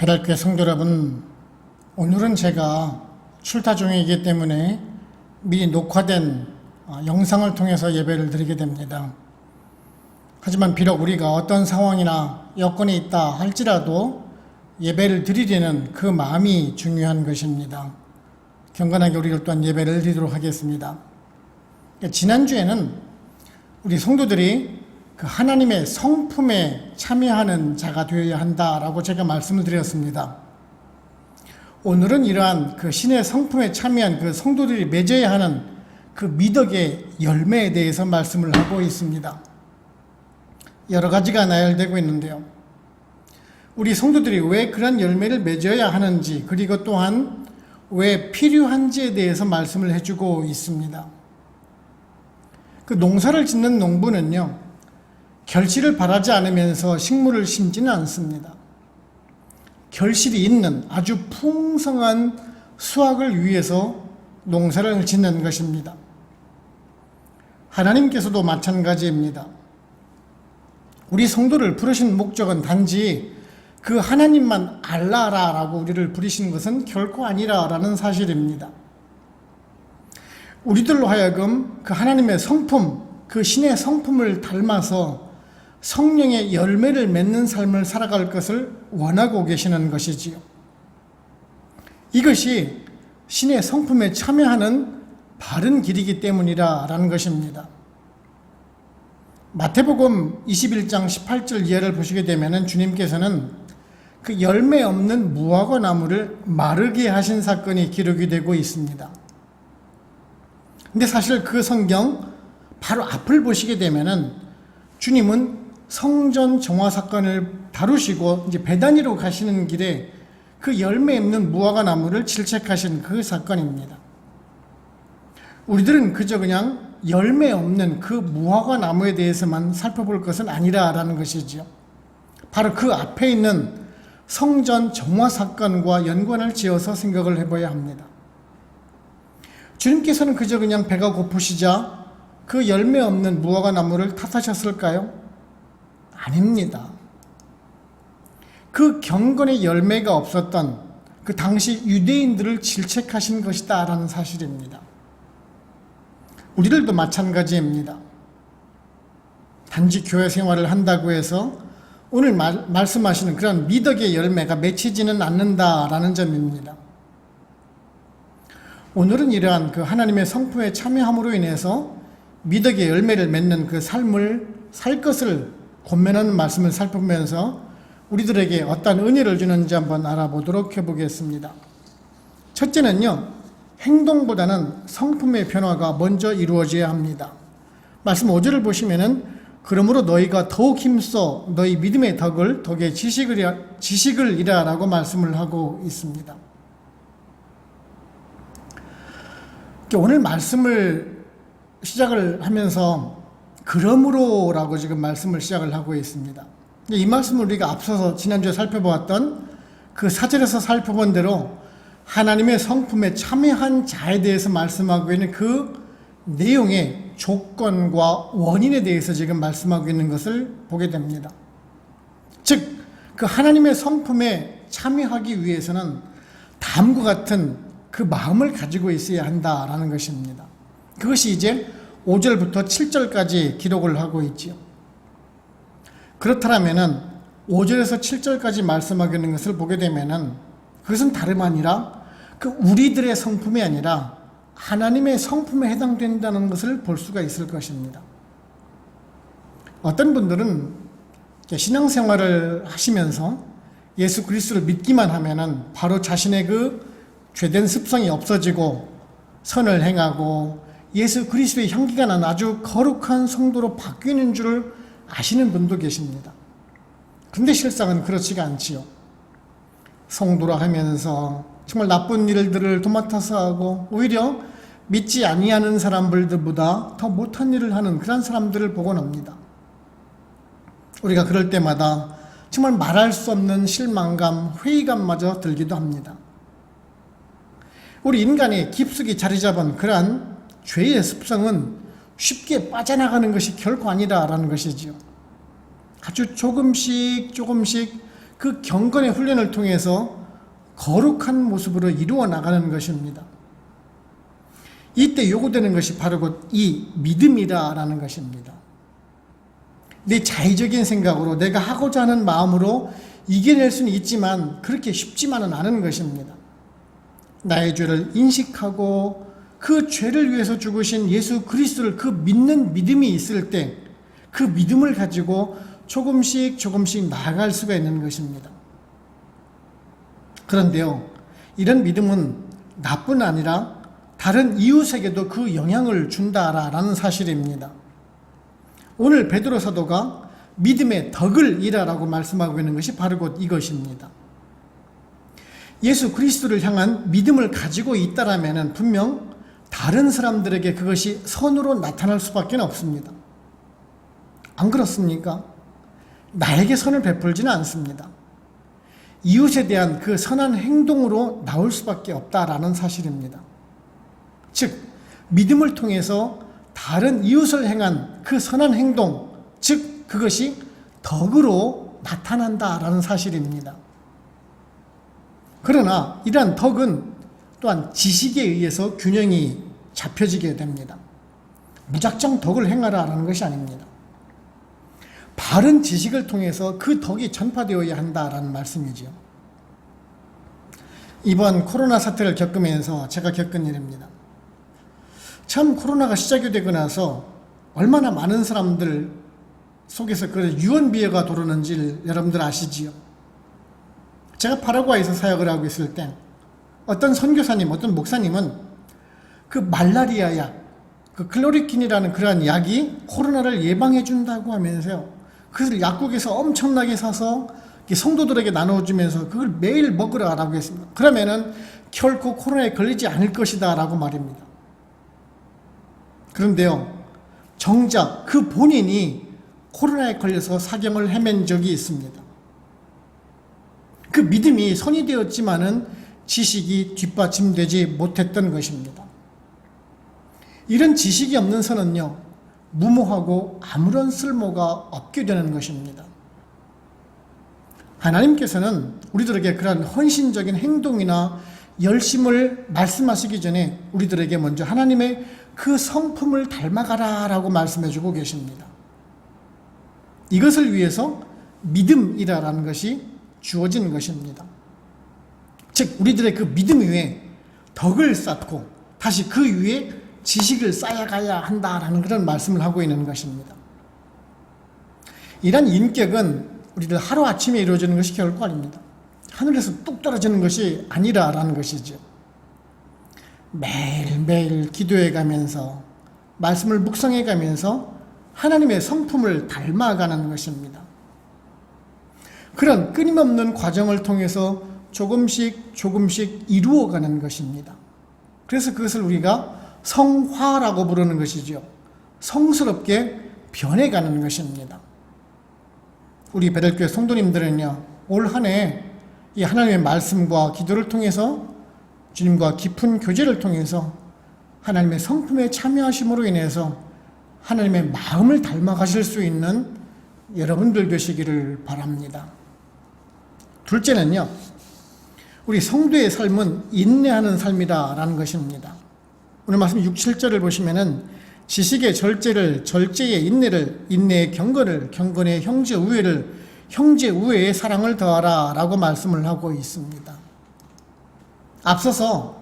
배달교회 성도 여러분, 오늘은 제가 출타 중이기 때문에 미리 녹화된 영상을 통해서 예배를 드리게 됩니다. 하지만 비록 우리가 어떤 상황이나 여건이 있다 할지라도 예배를 드리려는 그 마음이 중요한 것입니다. 경건하게 우리가 또한 예배를 드리도록 하겠습니다. 지난주에는 우리 성도들이 그 하나님의 성품에 참여하는 자가 되어야 한다라고 제가 말씀을 드렸습니다. 오늘은 이러한 그 신의 성품에 참여한 그 성도들이 맺어야 하는 그 미덕의 열매에 대해서 말씀을 하고 있습니다. 여러 가지가 나열되고 있는데요. 우리 성도들이 왜 그런 열매를 맺어야 하는지, 그리고 또한 왜 필요한지에 대해서 말씀을 해주고 있습니다. 그 농사를 짓는 농부는요, 결실을 바라지 않으면서 식물을 심지는 않습니다. 결실이 있는 아주 풍성한 수확을 위해서 농사를 짓는 것입니다. 하나님께서도 마찬가지입니다. 우리 성도를 부르신 목적은 단지 그 하나님만 알라라라고 우리를 부르신 것은 결코 아니라라는 사실입니다. 우리들로 하여금 그 하나님의 성품, 그 신의 성품을 닮아서 성령의 열매를 맺는 삶을 살아갈 것을 원하고 계시는 것이지요. 이것이 신의 성품에 참여하는 바른 길이기 때문이라는 것입니다. 마태복음 21장 18절 이하를 보시게 되면 주님께서는 그 열매 없는 무화과 나무를 마르게 하신 사건이 기록이 되고 있습니다. 근데 사실 그 성경 바로 앞을 보시게 되면은 주님은 성전 정화 사건을 다루시고 이제 베다니로 가시는 길에 그 열매 없는 무화과 나무를 질책하신 그 사건입니다. 우리들은 그저 그냥 열매 없는 그 무화과 나무에 대해서만 살펴볼 것은 아니라라는 것이지요. 바로 그 앞에 있는 성전 정화 사건과 연관을 지어서 생각을 해봐야 합니다. 주님께서는 그저 그냥 배가 고프시자 그 열매 없는 무화과 나무를 탓하셨을까요? 아닙니다. 그 경건의 열매가 없었던 그 당시 유대인들을 질책하신 것이다 라는 사실입니다. 우리들도 마찬가지입니다. 단지 교회 생활을 한다고 해서 오늘 말씀하시는 그런 미덕의 열매가 맺히지는 않는다라는 점입니다. 오늘은 이러한 그 하나님의 성품에 참여함으로 인해서 미덕의 열매를 맺는 그 삶을 살 것을 권면하는 말씀을 살펴보면서 우리들에게 어떤 은혜를 주는지 한번 알아보도록 해보겠습니다. 첫째는요, 행동보다는 성품의 변화가 먼저 이루어져야 합니다. 말씀 5절을 보시면은 그러므로 너희가 더욱 힘써 너희 믿음의 덕에 지식을 이라라고 말씀을 하고 있습니다. 오늘 말씀을 시작을 하면서 그러므로라고 지금 말씀을 시작을 하고 있습니다. 이 말씀을 우리가 앞서서 지난주에 살펴보았던 그 4절에서 살펴본 대로 하나님의 성품에 참여한 자에 대해서 말씀하고 있는 그 내용의 조건과 원인에 대해서 지금 말씀하고 있는 것을 보게 됩니다. 즉, 그 하나님의 성품에 참여하기 위해서는 다음과 같은 그 마음을 가지고 있어야 한다라는 것입니다. 그것이 이제 5절부터 7절까지 기록을 하고 있지요. 그렇다면은 5절에서 7절까지 말씀하고 있는 것을 보게 되면은 그것은 다름 아니라 그 우리들의 성품이 아니라 하나님의 성품에 해당된다는 것을 볼 수가 있을 것입니다. 어떤 분들은 신앙생활을 하시면서 예수 그리스도를 믿기만 하면은 바로 자신의 그 죄된 습성이 없어지고 선을 행하고 예수 그리스도의 향기가 나는 아주 거룩한 성도로 바뀌는 줄을 아시는 분도 계십니다. 근데 실상은 그렇지가 않지요. 성도라 하면서 정말 나쁜 일들을 도맡아서 하고 오히려 믿지 아니하는 사람들보다 더 못한 일을 하는 그런 사람들을 보곤 합니다. 우리가 그럴 때마다 정말 말할 수 없는 실망감, 회의감마저 들기도 합니다. 우리 인간이 깊숙이 자리 잡은 그러한 죄의 습성은 쉽게 빠져나가는 것이 결코 아니라라는 것이지요. 아주 조금씩 그 경건의 훈련을 통해서 거룩한 모습으로 이루어 나가는 것입니다. 이때 요구되는 것이 바로 곧 이 믿음이라는 것입니다. 내 자의적인 생각으로 내가 하고자 하는 마음으로 이겨낼 수는 있지만 그렇게 쉽지만은 않은 것입니다. 나의 죄를 인식하고 그 죄를 위해서 죽으신 예수 그리스도를 그 믿는 믿음이 있을 때 그 믿음을 가지고 조금씩 나아갈 수가 있는 것입니다. 그런데요, 이런 믿음은 나뿐 아니라 다른 이웃에게도 그 영향을 준다라는 사실입니다. 오늘 베드로 사도가 믿음의 덕을 이라라고 말씀하고 있는 것이 바로 곧 이것입니다. 예수 그리스도를 향한 믿음을 가지고 있다라면 분명 다른 사람들에게 그것이 선으로 나타날 수밖에 없습니다. 안 그렇습니까? 나에게 선을 베풀지는 않습니다. 이웃에 대한 그 선한 행동으로 나올 수밖에 없다라는 사실입니다. 즉, 믿음을 통해서 다른 이웃을 향한 그 선한 행동, 즉 그것이 덕으로 나타난다라는 사실입니다. 그러나 이러한 덕은 또한 지식에 의해서 균형이 잡혀지게 됩니다. 무작정 덕을 행하라라는 것이 아닙니다. 바른 지식을 통해서 그 덕이 전파되어야 한다라는 말씀이지요. 이번 코로나 사태를 겪으면서 제가 겪은 일입니다. 참 코로나가 시작이 되고 나서 얼마나 많은 사람들 속에서 그런 유언비어가 도르는지 여러분들 아시지요? 제가 파라과이에서 사역을 하고 있을 때 어떤 선교사님, 어떤 목사님은 그 말라리아 약, 그 클로리킨이라는 그러한 약이 코로나를 예방해 준다고 하면서요, 그것을 약국에서 엄청나게 사서 성도들에게 나눠주면서 그걸 매일 먹으라고 했습니다. 그러면은 결코 코로나에 걸리지 않을 것이다 라고 말입니다. 그런데요, 정작 그 본인이 코로나에 걸려서 사경을 헤맨 적이 있습니다. 그 믿음이 선이 되었지만은 지식이 뒷받침되지 못했던 것입니다. 이런 지식이 없는 선은요, 무모하고 아무런 쓸모가 없게 되는 것입니다. 하나님께서는 우리들에게 그런 헌신적인 행동이나 열심을 말씀하시기 전에 우리들에게 먼저 하나님의 그 성품을 닮아가라 라고 말씀해주고 계십니다. 이것을 위해서 믿음이라는 것이 주어진 것입니다. 즉 우리들의 그 믿음 위에 덕을 쌓고 다시 그 위에 지식을 쌓아가야 한다라는 그런 말씀을 하고 있는 것입니다. 이런 인격은 우리들 하루아침에 이루어지는 것이 결코 아닙니다. 하늘에서 뚝 떨어지는 것이 아니라라는 것이죠. 매일매일 기도해 가면서 말씀을 묵상해 가면서 하나님의 성품을 닮아가는 것입니다. 그런 끊임없는 과정을 통해서 조금씩 이루어가는 것입니다. 그래서 그것을 우리가 성화라고 부르는 것이죠. 성스럽게 변해가는 것입니다. 우리 베델교회 성도님들은요, 올 한 해 이 하나님의 말씀과 기도를 통해서 주님과 깊은 교제를 통해서 하나님의 성품에 참여하심으로 인해서 하나님의 마음을 닮아가실 수 있는 여러분들 되시기를 바랍니다. 둘째는요, 우리 성도의 삶은 인내하는 삶이다라는 것입니다. 오늘 말씀 6, 7절을 보시면은 지식의 절제를, 절제의 인내를, 인내의 경건을, 경건의 형제 우애를, 형제 우애의 사랑을 더하라 라고 말씀을 하고 있습니다. 앞서서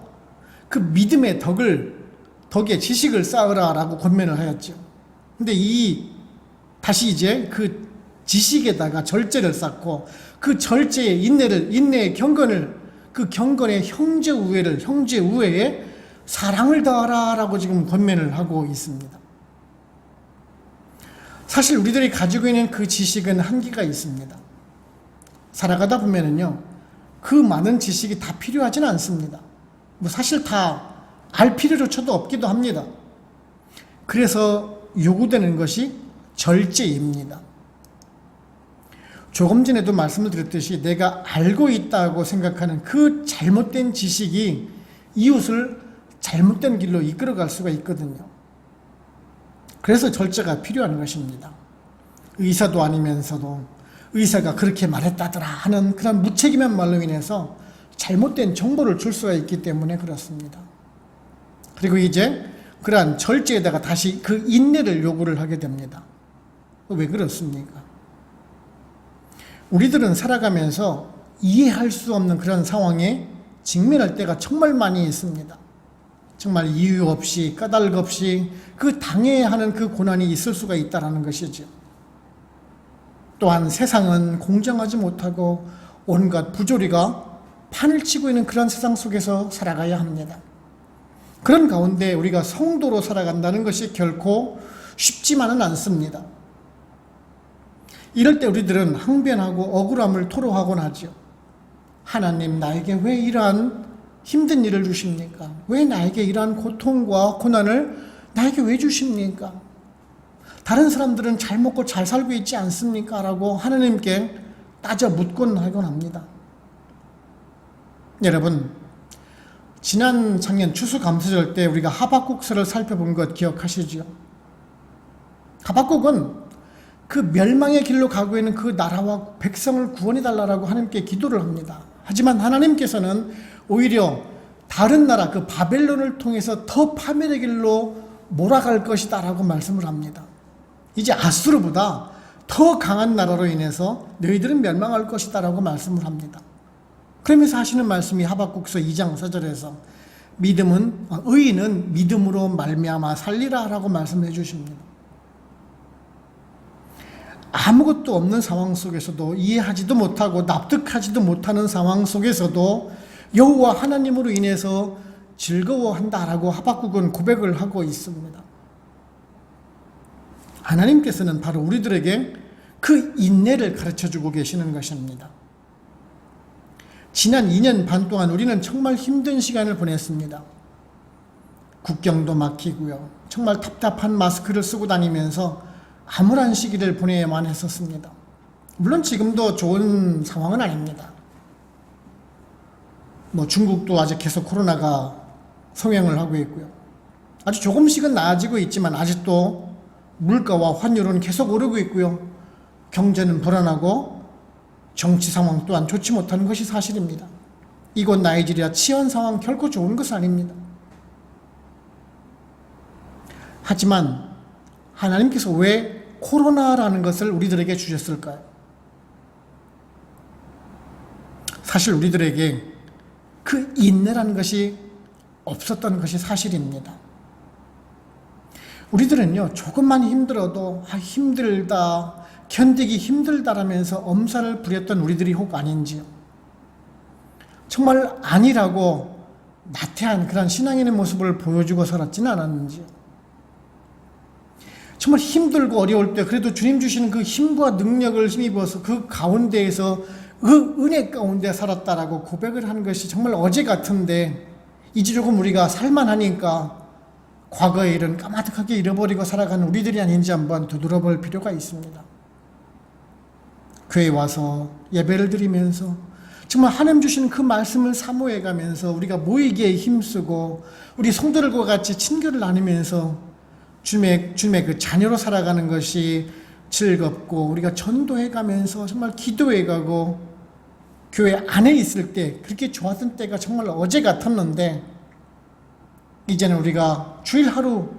그 믿음의 덕의 지식을 쌓으라 라고 권면을 하였죠. 근데 다시 이제 그 지식에다가 절제를 쌓고 그 절제의 인내를, 인내의 경건을, 그 경건의 형제 우애를, 형제 우애의 사랑을 더하라 라고 지금 권면을 하고 있습니다. 사실 우리들이 가지고 있는 그 지식은 한계가 있습니다. 살아가다 보면은요, 그 많은 지식이 다 필요하지는 않습니다. 사실 다 알 필요조차도 없기도 합니다. 그래서 요구되는 것이 절제입니다. 조금 전에도 말씀을 드렸듯이 내가 알고 있다고 생각하는 그 잘못된 지식이 이웃을 잘못된 길로 이끌어갈 수가 있거든요. 그래서 절제가 필요한 것입니다. 의사도 아니면서도 의사가 그렇게 말했다더라 하는 그런 무책임한 말로 인해서 잘못된 정보를 줄 수가 있기 때문에 그렇습니다. 그리고 이제 그러한 절제에다가 다시 그 인내를 요구를 하게 됩니다. 왜 그렇습니까? 우리들은 살아가면서 이해할 수 없는 그런 상황에 직면할 때가 정말 많이 있습니다. 정말 이유 없이 까닭 없이 그 당해야 하는 그 고난이 있을 수가 있다는 것이죠. 또한 세상은 공정하지 못하고 온갖 부조리가 판을 치고 있는 그런 세상 속에서 살아가야 합니다. 그런 가운데 우리가 성도로 살아간다는 것이 결코 쉽지만은 않습니다. 이럴 때 우리들은 항변하고 억울함을 토로하곤 하죠. 하나님, 나에게 왜 이러한 힘든 일을 주십니까? 왜 나에게 이러한 고통과 고난을 나에게 왜 주십니까? 다른 사람들은 잘 먹고 잘 살고 있지 않습니까? 라고 하나님께 따져 묻곤 하곤 합니다. 여러분, 지난 작년 추수감사절 때 우리가 하박국서를 살펴본 것 기억하시죠? 하박국은 그 멸망의 길로 가고 있는 그 나라와 백성을 구원해달라고 하나님께 기도를 합니다. 하지만 하나님께서는 오히려 다른 나라 그 바벨론을 통해서 더 파멸의 길로 몰아갈 것이다 라고 말씀을 합니다. 이제 아수르보다 더 강한 나라로 인해서 너희들은 멸망할 것이다 라고 말씀을 합니다. 그러면서 하시는 말씀이 하박국서 2장 4절에서 의인은 믿음으로 말미암아 살리라 라고 말씀해 주십니다. 아무것도 없는 상황 속에서도 이해하지도 못하고 납득하지도 못하는 상황 속에서도 여호와 하나님으로 인해서 즐거워한다라고 하박국은 고백을 하고 있습니다. 하나님께서는 바로 우리들에게 그 인내를 가르쳐주고 계시는 것입니다. 지난 2년 반 동안 우리는 정말 힘든 시간을 보냈습니다. 국경도 막히고요. 정말 답답한 마스크를 쓰고 다니면서 암울한 시기를 보내야만 했었습니다. 물론 지금도 좋은 상황은 아닙니다. 중국도 아직 계속 코로나가 성행을 하고 있고요. 아주 조금씩은 나아지고 있지만 아직도 물가와 환율은 계속 오르고 있고요. 경제는 불안하고 정치 상황 또한 좋지 못한 것이 사실입니다. 이곳 나이지리아 치안 상황 결코 좋은 것은 아닙니다. 하지만 하나님께서 왜 코로나라는 것을 우리들에게 주셨을까요? 사실 우리들에게 그 인내라는 것이 없었던 것이 사실입니다. 우리들은요, 조금만 힘들어도 힘들다, 견디기 힘들다라면서 엄살을 부렸던 우리들이 혹 아닌지요? 정말 아니라고 나태한 그런 신앙인의 모습을 보여주고 살았지는 않았는지요? 정말 힘들고 어려울 때 그래도 주님 주시는 그 힘과 능력을 힘입어서 그 가운데에서 그 은혜 가운데 살았다라고 고백을 하는 것이 정말 어제 같은데 이제 조금 우리가 살만하니까 과거의 일은 까마득하게 잃어버리고 살아가는 우리들이 아닌지 한번 되돌아볼 필요가 있습니다. 교회에 와서 예배를 드리면서 정말 하나님 주시는 그 말씀을 사모해가면서 우리가 모이기에 힘쓰고 우리 성도들과 같이 친교를 나누면서 주님의 그 자녀로 살아가는 것이 즐겁고 우리가 전도해가면서 정말 기도해가고 교회 안에 있을 때 그렇게 좋았던 때가 정말 어제 같았는데 이제는 우리가 주일 하루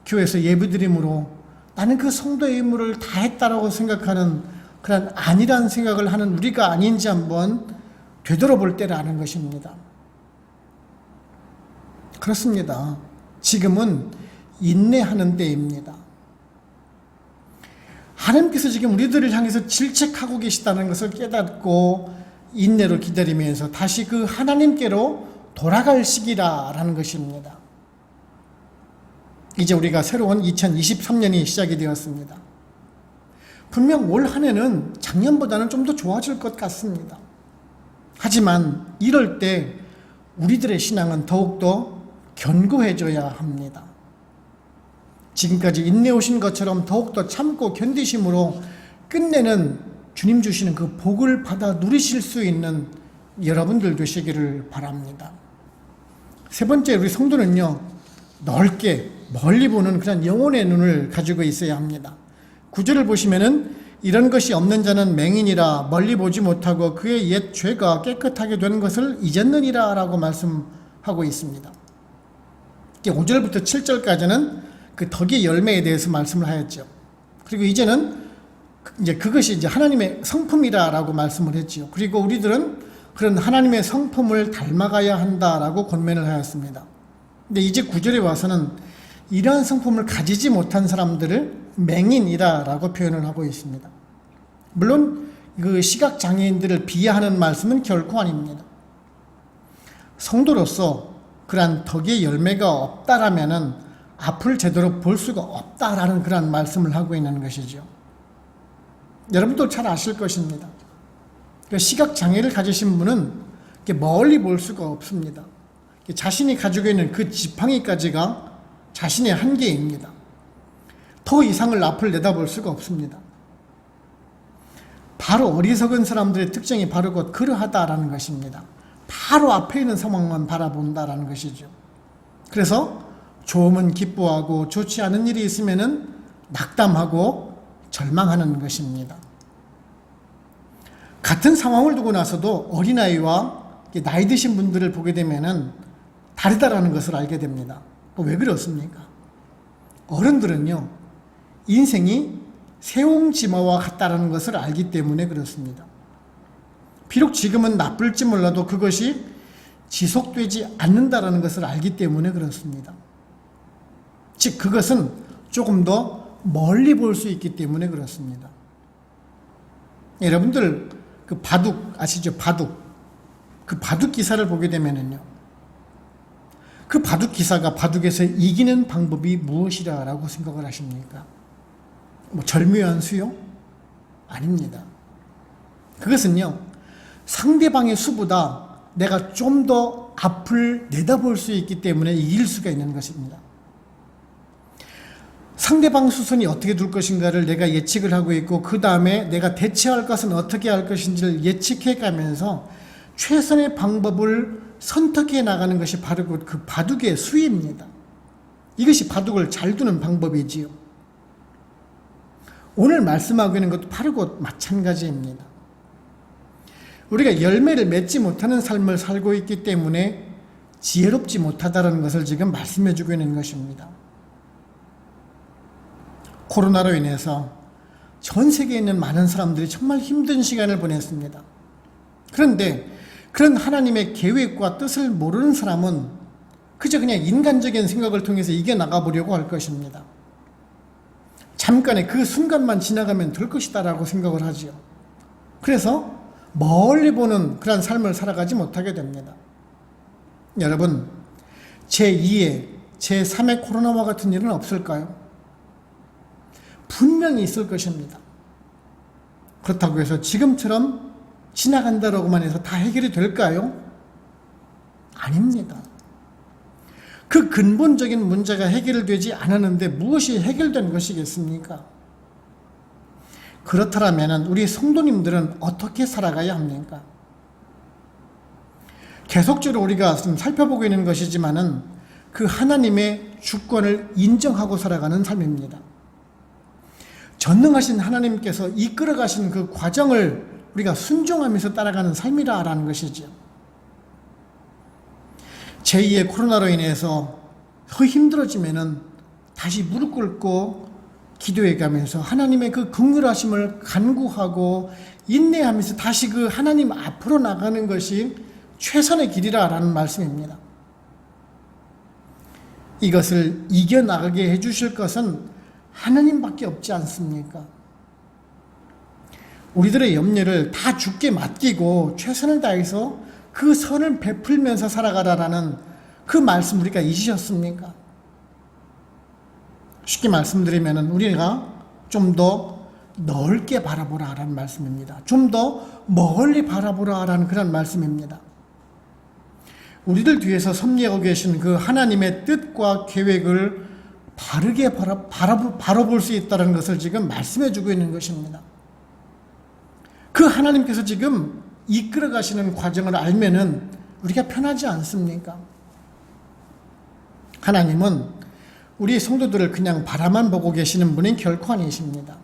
교회에서 예배드림으로 나는 그 성도의 의무를 다했다라고 생각하는 그런 아니라는 생각을 하는 우리가 아닌지 한번 되돌아볼 때라는 것입니다. 그렇습니다. 지금은 인내하는 때입니다. 하나님께서 지금 우리들을 향해서 질책하고 계시다는 것을 깨닫고 인내로 기다리면서 다시 그 하나님께로 돌아갈 시기라는 것입니다. 이제 우리가 새로운 2023년이 시작이 되었습니다. 분명 올 한 해는 작년보다는 좀 더 좋아질 것 같습니다. 하지만 이럴 때 우리들의 신앙은 더욱더 견고해져야 합니다. 지금까지 인내오신 것처럼 더욱더 참고 견디심으로 끝내는 주님 주시는 그 복을 받아 누리실 수 있는 여러분들 되시기를 바랍니다. 세 번째, 우리 성도는요, 넓게 멀리 보는 그런 영혼의 눈을 가지고 있어야 합니다. 9절을 보시면은 이런 것이 없는 자는 맹인이라 멀리 보지 못하고 그의 옛 죄가 깨끗하게 된 것을 잊었느니라 라고 말씀하고 있습니다. 5절부터 7절까지는 그 덕의 열매에 대해서 말씀을 하였죠. 그리고 이제는 그것이 이제 하나님의 성품이라라고 말씀을 했지요. 그리고 우리들은 그런 하나님의 성품을 닮아가야 한다라고 권면을 하였습니다. 근데 이제 9절에 와서는 이러한 성품을 가지지 못한 사람들을 맹인이라라고 표현을 하고 있습니다. 물론 그 시각 장애인들을 비하하는 말씀은 결코 아닙니다. 성도로서 그러한 덕의 열매가 없다라면은 앞을 제대로 볼 수가 없다라는 그런 말씀을 하고 있는 것이죠. 여러분도 잘 아실 것입니다. 시각 장애를 가지신 분은 멀리 볼 수가 없습니다. 자신이 가지고 있는 그 지팡이까지가 자신의 한계입니다. 더 이상을 앞을 내다볼 수가 없습니다. 바로 어리석은 사람들의 특징이 바로 곧 그러하다라는 것입니다. 바로 앞에 있는 상황만 바라본다라는 것이죠. 그래서 좋으면 기뻐하고 좋지 않은 일이 있으면은 낙담하고 절망하는 것입니다. 같은 상황을 두고 나서도 어린아이와 나이 드신 분들을 보게 되면은 다르다라는 것을 알게 됩니다. 왜 그렇습니까? 어른들은요, 인생이 세옹지마와 같다라는 것을 알기 때문에 그렇습니다. 비록 지금은 나쁠지 몰라도 그것이 지속되지 않는다라는 것을 알기 때문에 그렇습니다. 즉 그것은 조금 더 멀리 볼 수 있기 때문에 그렇습니다. 여러분들 그 바둑 아시죠? 바둑. 그 바둑 기사를 보게 되면은요, 그 바둑 기사가 바둑에서 이기는 방법이 무엇이라고 생각을 하십니까? 절묘한 수용? 아닙니다. 그것은요, 상대방의 수보다 내가 좀 더 앞을 내다볼 수 있기 때문에 이길 수가 있는 것입니다. 상대방 수선이 어떻게 둘 것인가를 내가 예측을 하고 있고, 그 다음에 내가 대처할 것은 어떻게 할 것인지를 예측해 가면서 최선의 방법을 선택해 나가는 것이 바로 그 바둑의 수입니다. 이것이 바둑을 잘 두는 방법이지요. 오늘 말씀하고 있는 것도 바로 곧 마찬가지입니다. 우리가 열매를 맺지 못하는 삶을 살고 있기 때문에 지혜롭지 못하다는 것을 지금 말씀해 주고 있는 것입니다. 코로나로 인해서 전 세계에 있는 많은 사람들이 정말 힘든 시간을 보냈습니다. 그런데 그런 하나님의 계획과 뜻을 모르는 사람은 그저 그냥 인간적인 생각을 통해서 이겨나가 보려고 할 것입니다. 잠깐의 그 순간만 지나가면 될 것이다 라고 생각을 하지요. 그래서 멀리 보는 그런 삶을 살아가지 못하게 됩니다. 여러분, 제2의, 제3의 코로나와 같은 일은 없을까요? 분명히 있을 것입니다. 그렇다고 해서 지금처럼 지나간다라고만 해서 다 해결이 될까요? 아닙니다. 그 근본적인 문제가 해결되지 않았는데 무엇이 해결된 것이겠습니까? 그렇다면 우리 성도님들은 어떻게 살아가야 합니까? 계속적으로 우리가 좀 살펴보고 있는 것이지만은 그 하나님의 주권을 인정하고 살아가는 삶입니다. 전능하신 하나님께서 이끌어 가신 그 과정을 우리가 순종하면서 따라가는 삶이라는 것이죠. 제2의 코로나로 인해서 더 힘들어지면은 다시 무릎 꿇고 기도해 가면서 하나님의 그 긍휼하심을 간구하고 인내하면서 다시 그 하나님 앞으로 나가는 것이 최선의 길이라는 말씀입니다. 이것을 이겨나가게 해주실 것은 하나님밖에 없지 않습니까? 우리들의 염려를 다 주께 맡기고 최선을 다해서 그 선을 베풀면서 살아가라라는 그 말씀 우리가 잊으셨습니까? 쉽게 말씀드리면 우리가 좀 더 넓게 바라보라라는 말씀입니다. 좀 더 멀리 바라보라라는 그런 말씀입니다. 우리들 뒤에서 섭리하고 계신 그 하나님의 뜻과 계획을 바르게 바라볼 수 있다는 것을 지금 말씀해 주고 있는 것입니다. 그 하나님께서 지금 이끌어 가시는 과정을 알면은 우리가 편하지 않습니까? 하나님은 우리 성도들을 그냥 바라만 보고 계시는 분은 결코 아니십니다.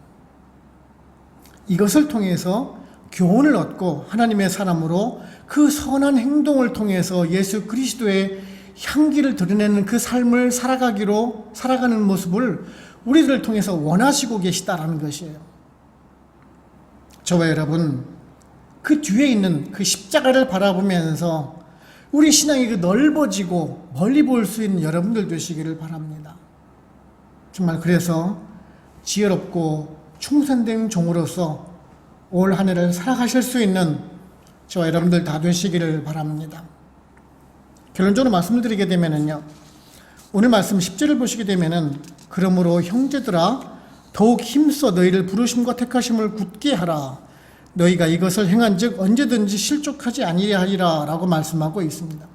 이것을 통해서 교훈을 얻고 하나님의 사람으로 그 선한 행동을 통해서 예수 그리스도의 향기를 드러내는 그 삶을 살아가는 모습을 우리들을 통해서 원하시고 계시다라는 것이에요. 저와 여러분, 그 뒤에 있는 그 십자가를 바라보면서 우리 신앙이 그 넓어지고 멀리 볼 수 있는 여러분들 되시기를 바랍니다. 정말 그래서 지혜롭고 충성된 종으로서 올 한 해를 살아가실 수 있는 저와 여러분들 다 되시기를 바랍니다. 결론적으로 말씀을 드리게 되면은요, 오늘 말씀 10절을 보시게 되면은 그러므로 형제들아 더욱 힘써 너희를 부르심과 택하심을 굳게 하라. 너희가 이것을 행한즉 언제든지 실족하지 아니하리라 하리라 라고 말씀하고 있습니다.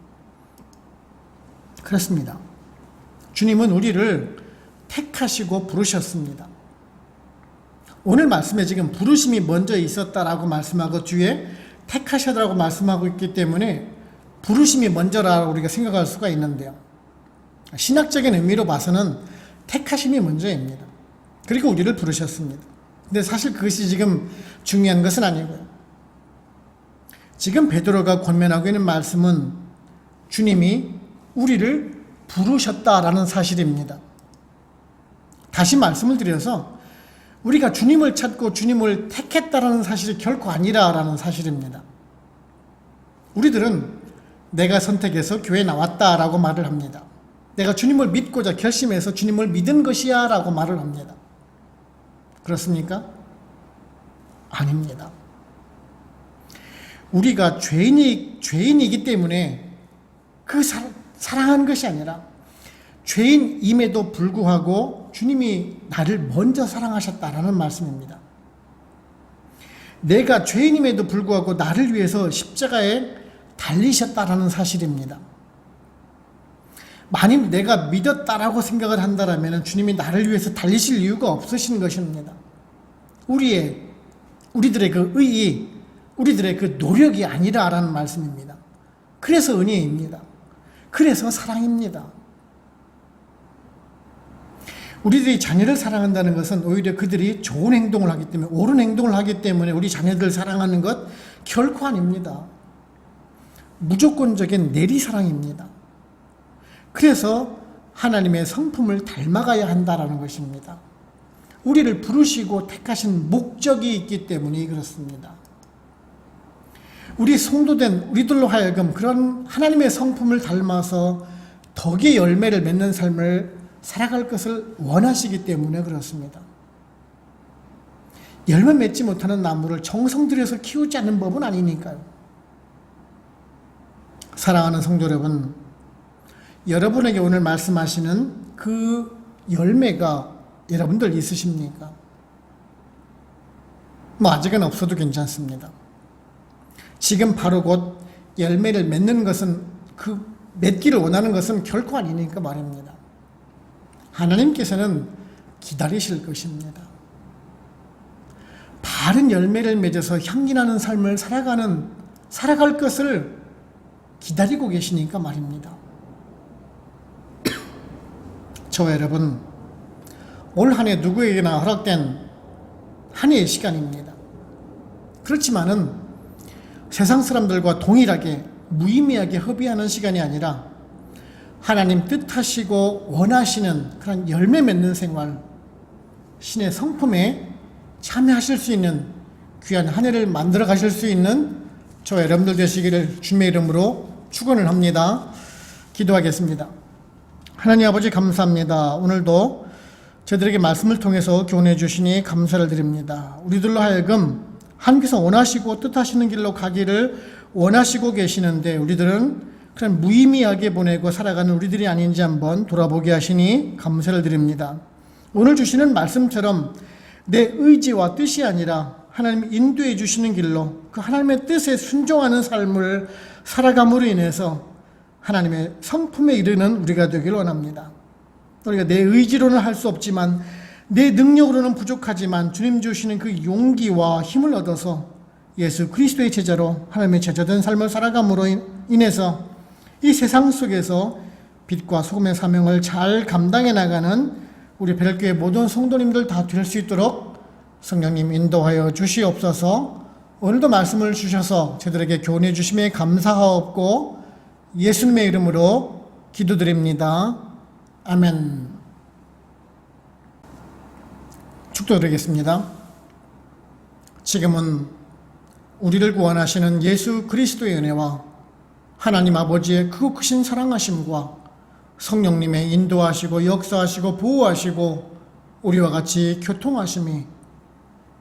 그렇습니다. 주님은 우리를 택하시고 부르셨습니다. 오늘 말씀에 지금 부르심이 먼저 있었다라고 말씀하고 뒤에 택하셨다라고 말씀하고 있기 때문에 부르심이 먼저라고 우리가 생각할 수가 있는데요. 신학적인 의미로 봐서는 택하심이 먼저입니다. 그리고 우리를 부르셨습니다. 근데 사실 그것이 지금 중요한 것은 아니고요. 지금 베드로가 권면하고 있는 말씀은 주님이 우리를 부르셨다라는 사실입니다. 다시 말씀을 드려서 우리가 주님을 찾고 주님을 택했다라는 사실이 결코 아니라라는 사실입니다. 우리들은 내가 선택해서 교회에 나왔다라고 말을 합니다. 내가 주님을 믿고자 결심해서 주님을 믿은 것이야 라고 말을 합니다. 그렇습니까? 아닙니다. 우리가 죄인이기 때문에 그 사랑한 것이 아니라 죄인임에도 불구하고 주님이 나를 먼저 사랑하셨다라는 말씀입니다. 내가 죄인임에도 불구하고 나를 위해서 십자가에 달리셨다라는 사실입니다. 만일 내가 믿었다라고 생각을 한다면 주님이 나를 위해서 달리실 이유가 없으신 것입니다. 우리들의 그 의의, 우리들의 그 노력이 아니라라는 말씀입니다. 그래서 은혜입니다. 그래서 사랑입니다. 우리들이 자녀를 사랑한다는 것은 오히려 그들이 좋은 행동을 하기 때문에, 옳은 행동을 하기 때문에 우리 자녀들을 사랑하는 것 결코 아닙니다. 무조건적인 내리사랑입니다. 그래서 하나님의 성품을 닮아가야 한다는 것입니다. 우리를 부르시고 택하신 목적이 있기 때문에 그렇습니다. 우리 성도된 우리들로 하여금 그런 하나님의 성품을 닮아서 덕의 열매를 맺는 삶을 살아갈 것을 원하시기 때문에 그렇습니다. 열매 맺지 못하는 나무를 정성 들여서 키우지 않는 법은 아니니까요. 사랑하는 성도 여러분, 여러분에게 오늘 말씀하시는 그 열매가 여러분들 있으십니까? 아직은 없어도 괜찮습니다. 지금 바로 곧 열매를 맺는 것은, 그 맺기를 원하는 것은 결코 아니니까 말입니다. 하나님께서는 기다리실 것입니다. 바른 열매를 맺어서 향기나는 삶을 살아갈 것을 기다리고 계시니까 말입니다. 저와 여러분, 올 한 해 누구에게나 허락된 한 해의 시간입니다. 그렇지만은 세상 사람들과 동일하게 무의미하게 허비하는 시간이 아니라 하나님 뜻하시고 원하시는 그런 열매 맺는 생활, 신의 성품에 참여하실 수 있는 귀한 한 해를 만들어 가실 수 있는 저와 여러분들 되시기를 주님의 이름으로 축원을 합니다. 기도하겠습니다. 하나님 아버지 감사합니다. 오늘도 저들에게 말씀을 통해서 교훈해 주시니 감사를 드립니다. 우리들로 하여금 하나님께서 원하시고 뜻하시는 길로 가기를 원하시고 계시는데 우리들은 그냥 무의미하게 보내고 살아가는 우리들이 아닌지 한번 돌아보게 하시니 감사를 드립니다. 오늘 주시는 말씀처럼 내 의지와 뜻이 아니라 하나님이 인도해 주시는 길로 그 하나님의 뜻에 순종하는 삶을 살아감으로 인해서 하나님의 성품에 이르는 우리가 되길 원합니다. 우리가 내 의지로는 할 수 없지만, 내 능력으로는 부족하지만 주님 주시는 그 용기와 힘을 얻어서 예수 그리스도의 제자로 하나님의 제자된 삶을 살아감으로 인해서 이 세상 속에서 빛과 소금의 사명을 잘 감당해 나가는 우리 베를교회 모든 성도님들 다 될 수 있도록 성령님 인도하여 주시옵소서. 오늘도 말씀을 주셔서 저들에게 교훈해 주심에 감사하옵고 예수님의 이름으로 기도드립니다. 아멘. 축도드리겠습니다. 지금은 우리를 구원하시는 예수 그리스도의 은혜와 하나님 아버지의 크고 크신 사랑하심과 성령님의 인도하시고 역사하시고 보호하시고 우리와 같이 교통하심이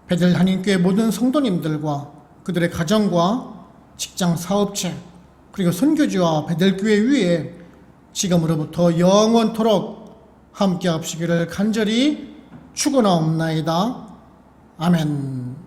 베델 한인교회 모든 성도님들과 그들의 가정과 직장 사업체 그리고 선교지와 베델교회 위에 지금으로부터 영원토록 함께 합시기를 간절히 축원하옵나이다. 아멘.